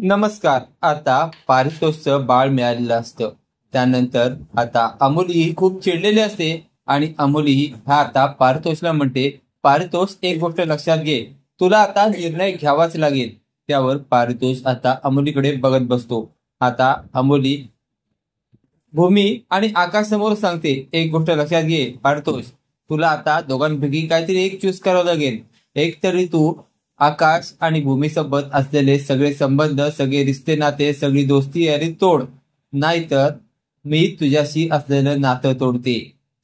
नमस्कार. आता पारितोषचं बाळ मिळालेलं असतं. त्यानंतर आता अमोली ही खूप चिडलेली असते आणि अमोली हा आता पारितोषला म्हणते, पारितोष एक गोष्ट लक्षात घे, तुला आता निर्णय घ्यावाच लागेल. त्यावर पारितोष आता अमोलीकडे बघत बसतो. आता अमोली भूमी आणि आकाश समोर सांगते, एक गोष्ट लक्षात घे पारितोष, तुला आता दोघांपैकी काहीतरी एक चूज करावं लागेल. एक तरी तू आकाश आणि भूमीसोबत असलेले सगळे संबंध, सगळे रिश्ते नाते, सगळी दोस्ती यारी तोड, नाहीतर मी तुझ्याशी असलेलं नातं तोडते.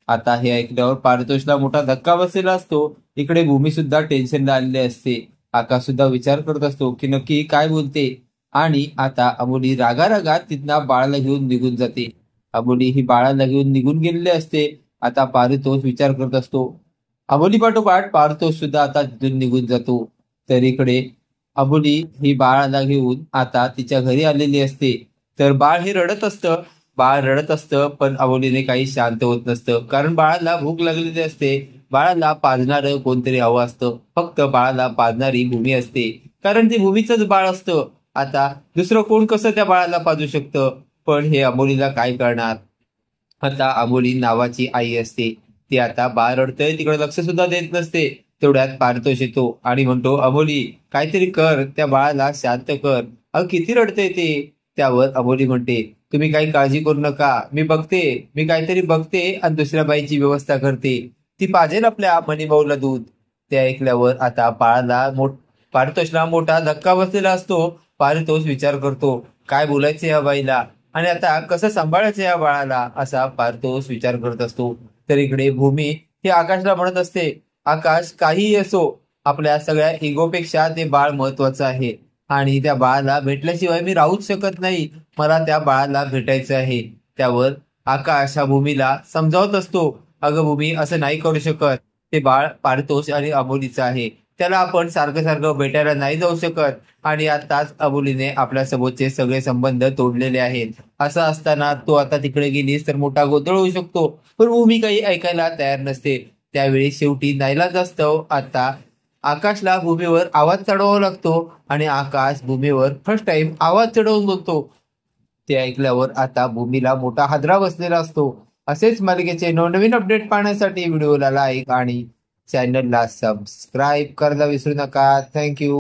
आता हे ऐकल्यावर पारितोषला मोठा धक्का बसलेला असतो. इकडे भूमी सुद्धा टेन्शनला आलेली असते. आकाश सुद्धा विचार करत असतो की नक्की काय बोलते. आणि आता अमोली रागारागात तिथनं बाळाला घेऊन निघून जाते. अबोली ही बाळाला घेऊन निघून गेलेली असते. आता पारितोष विचार करत असतो. अबोली पाठोपाठ पारितोष सुद्धा आता तिथून निघून जातो. तर इकडे अबोली ही बाळाला घेऊन आता तिच्या घरी आलेली असते. तर बाळ हे रडत असतं. बाळ रडत असतं, पण अबोलीने काही शांत होत नसतं, कारण बाळाला भूक लागलेली असते. बाळाला पाजणारं कोणतरी हवं असतं. फक्त बाळाला पाजणारी भूमी असते, कारण ते भूमीचंच बाळ असतं. आता दुसरं कोण कसं त्या बाळाला पाजू शकतं, पण हे अमोलीला काय करणार. आता अमोली नावाची आई असते. ती आता बाळ रडतंय तिकडे लक्ष सुद्धा देत नसते. तेवढ्यात पारितोष येतो आणि म्हणतो, अमोली काहीतरी कर, त्या बाळाला शांत कर, किती रडतंय ते. त्यावर अमोली म्हणते, तुम्ही काही काळजी करू नका, मी काहीतरी बघते आणि दुसऱ्या बाईची व्यवस्था करते, ती पाजेल आपल्या मनीभाऊला दूध. ते ऐकल्यावर आता पारितोषला मोठा धक्का बसलेला असतो. पारितोष विचार करतो, काय बोलायचं या बाईला आणि आता कसं सांभाळायचं या बाळाला, असा पारितोष विचार करत असतो. तर इकडे भूमी ही आकाशला म्हणत असते, आकाश काहीही असो, आपल्या सगळ्या इगोपेक्षा ते बाळ महत्वाचं आहे आणि त्या बाळाला भेटल्याशिवाय मी राहूच शकत नाही. मला त्या बाळाला भेटायचं आहे. त्यावर आकाश हा भूमीला समजावत असतो, अगं भूमी, असं नाही करू शकत. ते बाळ पारितोष आणि अमोलीचं आहे. त्याला आपण सारखं सारखं भेटायला नाही जाऊ शकत आणि आताच अबोलीने आपल्या सोबतचे सगळे संबंध तोडलेले आहेत. असं असताना तो आता तिकडे गेलीस तर मोठा गोंधळ होऊ शकतो. पण भूमी काही ऐकायला तयार नसते. त्यावेळी शेवटी नाईलाज असतो. आता आकाशला भूमीवर आवाज चढवावा लागतो आणि आकाश भूमीवर फर्स्ट टाइम आवाज चढवून बोलतो. ते ऐकल्यावर आता भूमीला मोठा हादरा बसलेला असतो. असेच मालिकेचे नवनवीन अपडेट पाहण्यासाठी व्हिडिओला लाईक आणि चॅनलला सबस्क्राईब करायला विसरू नका. थँक्यू.